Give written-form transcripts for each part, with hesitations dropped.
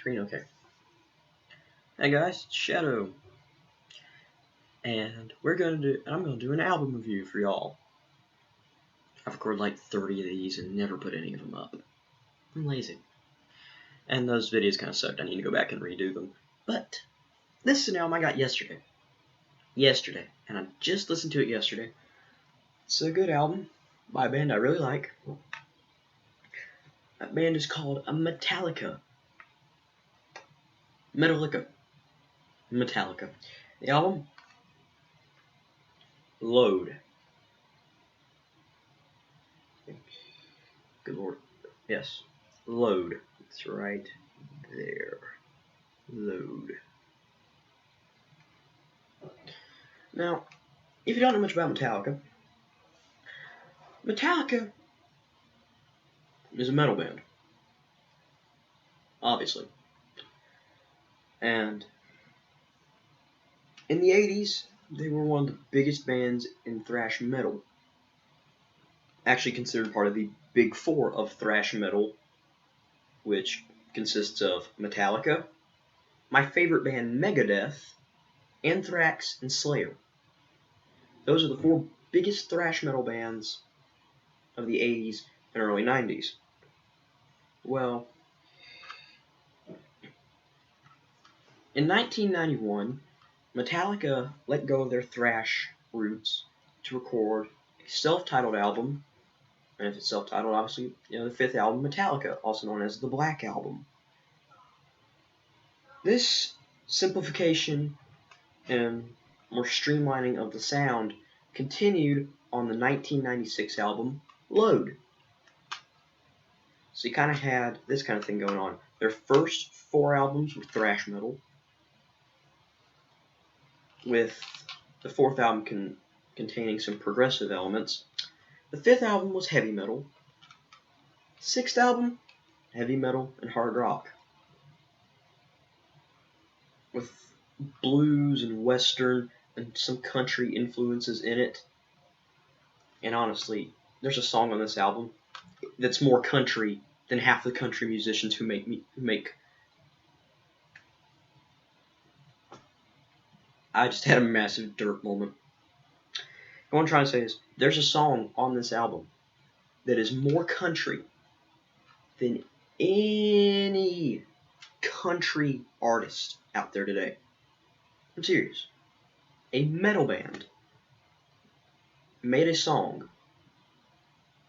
screen? Okay. Hey guys, it's Shadow. And I'm gonna do an album review for y'all. I've recorded like 30 of these and never put any of them up. I'm lazy. And those videos kind of sucked. I need to go back and redo them. But this is an album I got yesterday. And I just listened to it yesterday. It's a good album by a band I really like. That band is called Metallica. Metallica. The album, Load. Good lord. Yes. Load. It's right there. Load. Now, if you don't know much about Metallica is a metal band. Obviously. And in the 80s, they were one of the biggest bands in thrash metal. Actually considered part of the big four of thrash metal, which consists of Metallica, my favorite band Megadeth, Anthrax, and Slayer. Those are the four biggest thrash metal bands of the 80s and early 90s. Well, in 1991, Metallica let go of their thrash roots to record a self-titled album, and if it's self-titled, obviously, the fifth album, Metallica, also known as the Black Album. This simplification and more streamlining of the sound continued on the 1996 album, Load. So you kind of had this kind of thing going on. Their first four albums were thrash metal, with the fourth album containing some progressive elements. The fifth album was heavy metal. Sixth album, heavy metal and hard rock, with blues and western and some country influences in it. And honestly, there's a song on this album that's more country than half the country musicians who make. I just had a massive dirt moment. What I'm trying to say is, there's a song on this album that is more country than any country artist out there today. I'm serious. A metal band made a song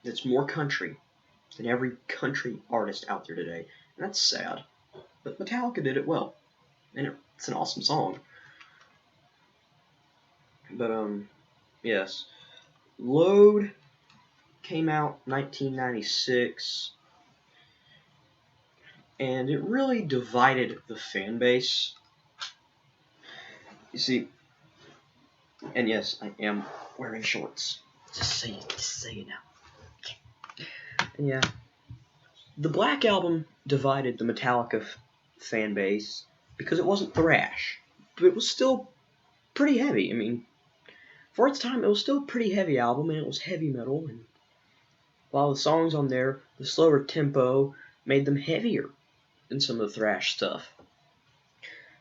that's more country than every country artist out there today. And that's sad. But Metallica did it well. And it's an awesome song. But, yes. Load came out 1996. And it really divided the fan base. You see, and yes, I am wearing shorts. Just say it now. Okay. And yeah, the Black Album divided the Metallica fan base because it wasn't thrash, but it was still pretty heavy. I mean, for its time, it was still a pretty heavy album, and it was heavy metal. And while the songs on there, the slower tempo made them heavier than some of the thrash stuff.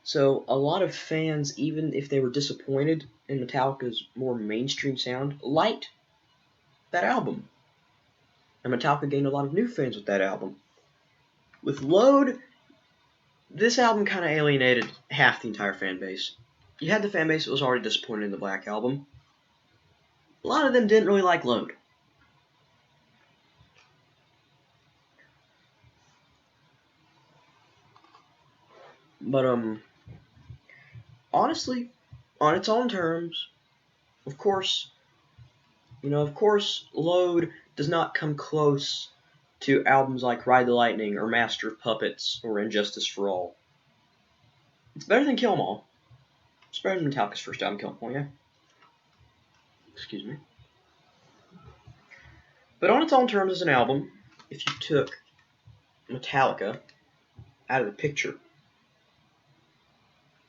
So a lot of fans, even if they were disappointed in Metallica's more mainstream sound, liked that album. And Metallica gained a lot of new fans with that album. With Load, this album kind of alienated half the entire fan base. You had the fan base that was already disappointed in the Black Album. A lot of them didn't really like Load. But, honestly, on its own terms, of course, Load does not come close to albums like Ride the Lightning or Master of Puppets or Injustice for All. It's better than Kill 'Em All. It's better than Metallica's first album, Kill 'Em All, yeah. Excuse me. But on its own terms as an album, if you took Metallica out of the picture,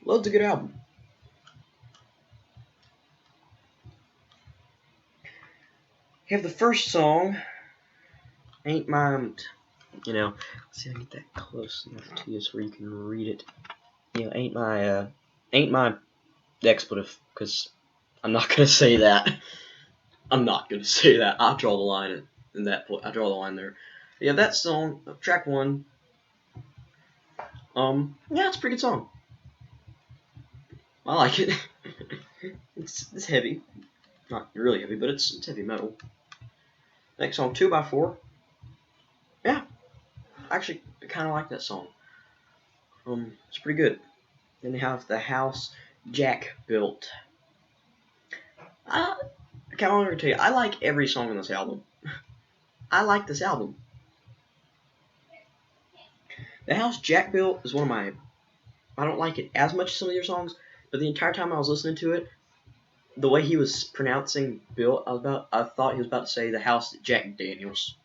Load's a good album. You have the first song, Ain't Mind You know, let's see if I can get that close enough to you so where you can read it. You know, ain't my expletive, because I'm not gonna say that. I'm not gonna say that. I'll draw the line in that point. I draw the line there. Yeah, that song, track 1. Yeah, it's a pretty good song. I like it. It's heavy, not really heavy, but it's heavy metal. Next song, 2x4. Yeah, actually, I kind of like that song. It's pretty good. Then they have The House Jack Built. I can't remember to tell you, I like every song on this album. I like this album. The House Jack Built is one of my. I don't like it as much as some of your songs, but the entire time I was listening to it, the way he was pronouncing built, I thought he was about to say the house that Jack Daniels.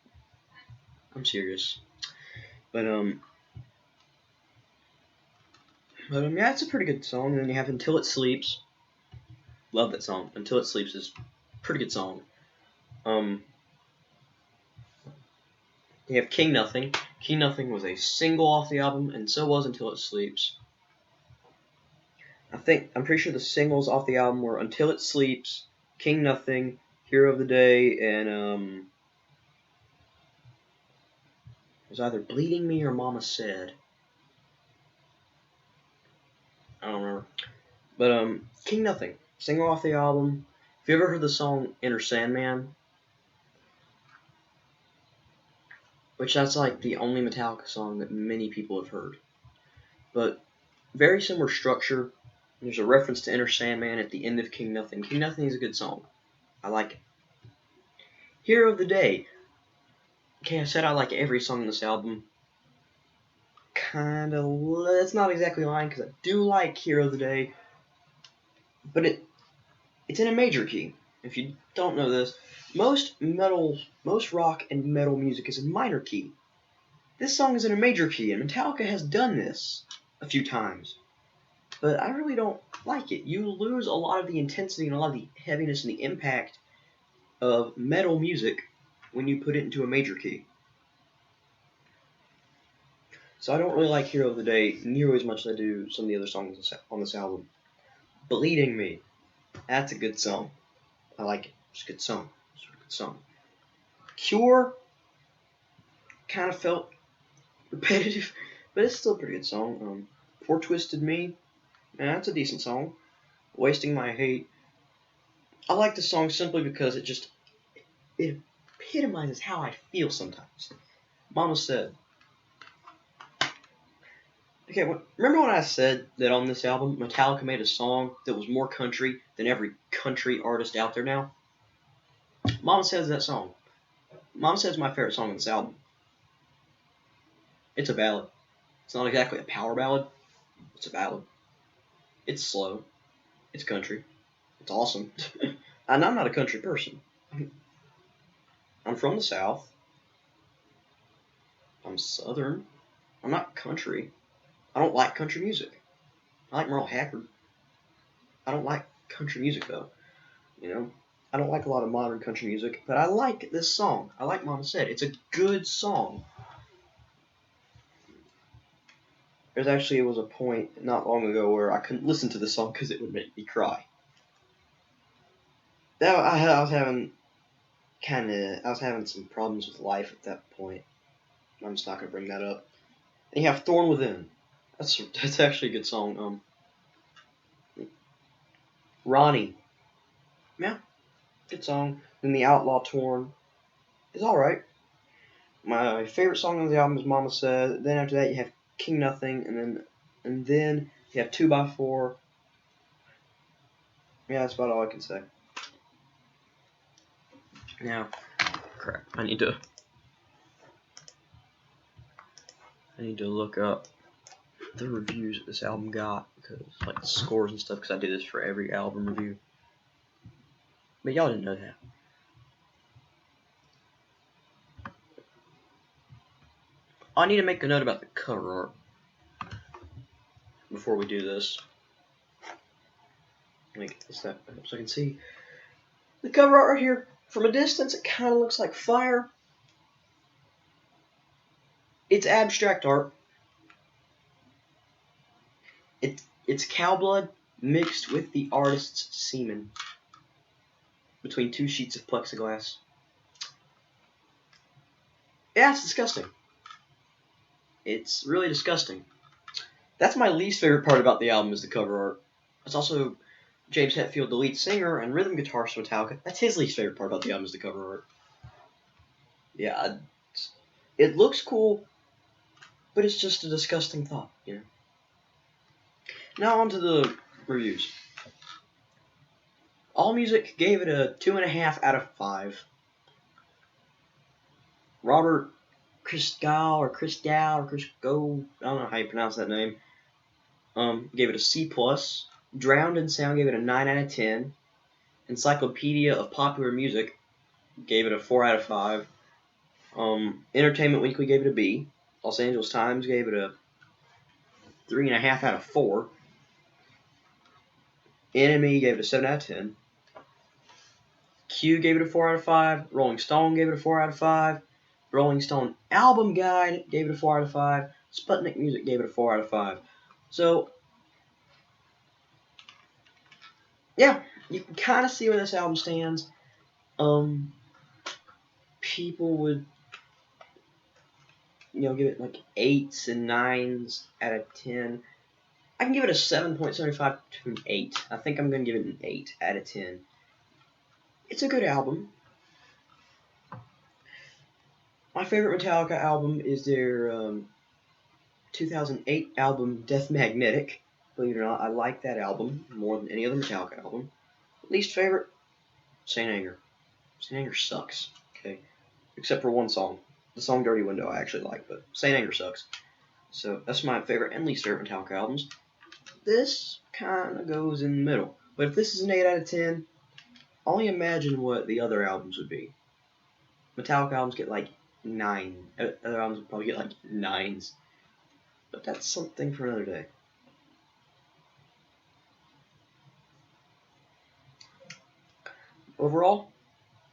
I'm serious, but yeah, it's a pretty good song. And then you have Until It Sleeps. Love that song. Until It Sleeps is a pretty good song. You have King Nothing. King Nothing was a single off the album, and so was Until It Sleeps. I'm pretty sure the singles off the album were Until It Sleeps, King Nothing, Hero of the Day, and it was either Bleeding Me or Mama Said. I don't remember. But King Nothing, single off the album. If you ever heard the song Enter Sandman, which that's like the only Metallica song that many people have heard. But very similar structure. There's a reference to Enter Sandman at the end of King Nothing. King Nothing is a good song. I like it. Hero of the Day. Okay, I said I like every song on this album. Kinda, that's not exactly lying, because I do like Hero of the Day. But it's in a major key. If you don't know this, most rock and metal music is in minor key. This song is in a major key, and Metallica has done this a few times. But I really don't like it. You lose a lot of the intensity and a lot of the heaviness and the impact of metal music when you put it into a major key. So I don't really like Hero of the Day nearly as much as I do some of the other songs on this album. Bleeding Me. That's a good song. I like it. It's a good song. It's a good song. Cure kind of felt repetitive, but it's still a pretty good song. For Twisted Me. Yeah, that's a decent song. Wasting My Hate. I like this song simply because it epitomizes how I feel sometimes. Mama Said. Okay, remember when I said that on this album, Metallica made a song that was more country than every country artist out there now? Mama Said is that song. Mama Said is my favorite song on this album. It's a ballad. It's not exactly a power ballad. It's a ballad. It's slow. It's country. It's awesome. And I'm not a country person. I'm from the South. I'm Southern. I'm not country. I don't like country music. I like Merle Haggard. I don't like country music, though. You know? I don't like a lot of modern country music, but I like this song. I like Mama Said. It's a good song. It was a point not long ago where I couldn't listen to the song because it would make me cry. I was having some problems with life at that point. I'm just not gonna bring that up. And you have Thorn Within. That's actually a good song. Ronnie. Yeah, good song. Then The Outlaw Torn is alright. My favorite song on the album is Mama Said. Then after that you have King Nothing, and then you have 2x4. Yeah, that's about all I can say. Now, crap. I need to look up the reviews that this album got, because like the scores and stuff, because I do this for every album review. But y'all didn't know that. I need to make a note about the cover art before we do this. Let me get this up so I can see the cover art right here. From a distance, it kind of looks like fire. It's abstract art. It's cow blood mixed with the artist's semen between 2 sheets of plexiglass. Yeah, it's disgusting. It's really disgusting. That's my least favorite part about the album is the cover art. It's also James Hetfield, the lead singer and rhythm guitarist for Metallica. That's his least favorite part about the album is the cover art. Yeah, it looks cool, but it's just a disgusting thought, you know. Now on to the reviews. AllMusic gave it a 2.5 out of 5. Robert Christgau or Christgo, I don't know how you pronounce that name, gave it a C+. Drowned in Sound gave it a 9 out of 10. Encyclopedia of Popular Music gave it a 4 out of 5. Entertainment Weekly gave it a B. Los Angeles Times gave it a 3.5 out of 4. NME gave it a 7 out of 10. Q gave it a 4 out of 5. Rolling Stone gave it a 4 out of 5. Rolling Stone Album Guide gave it a 4 out of 5. Sputnik Music gave it a 4 out of 5. So, yeah, you can kind of see where this album stands. People would, give it like 8s and 9s out of 10. I can give it a 7.75 to an 8. I think I'm going to give it an 8 out of 10. It's a good album. My favorite Metallica album is their 2008 album Death Magnetic. Believe it or not, I like that album more than any other Metallica album. Least favorite, Saint Anger. Saint Anger sucks, okay? Except for one song. The song Dirty Window I actually like, but Saint Anger sucks. So that's my favorite and least favorite Metallica albums. This kind of goes in the middle. But if this is an 8 out of 10, only imagine what the other albums would be. Metallica albums get like 9. Other albums would probably get like 9s. But that's something for another day. Overall,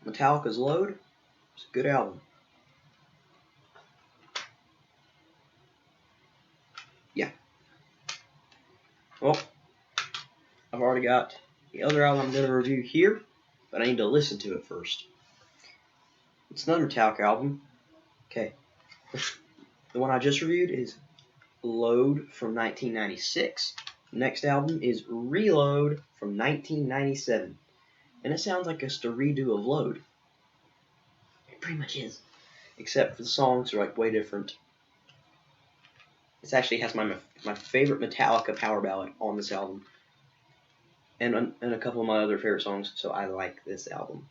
Metallica's Load is a good album. Yeah. Well, I've already got the other album I'm going to review here, but I need to listen to it first. It's another Metallica album. Okay. The one I just reviewed is Load from 1996. The next album is Reload from 1997. And it sounds like just a redo of Load. It pretty much is. Except for the songs are like way different. This actually has my favorite Metallica power ballad on this album. And a couple of my other favorite songs, so I like this album.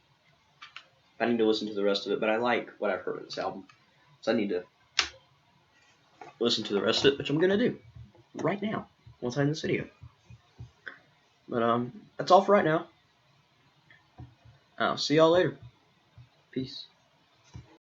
I need to listen to the rest of it, but I like what I've heard of this album. So I need to listen to the rest of it, which I'm going to do right now, once I end this video. But that's all for right now. I'll see y'all later. Peace.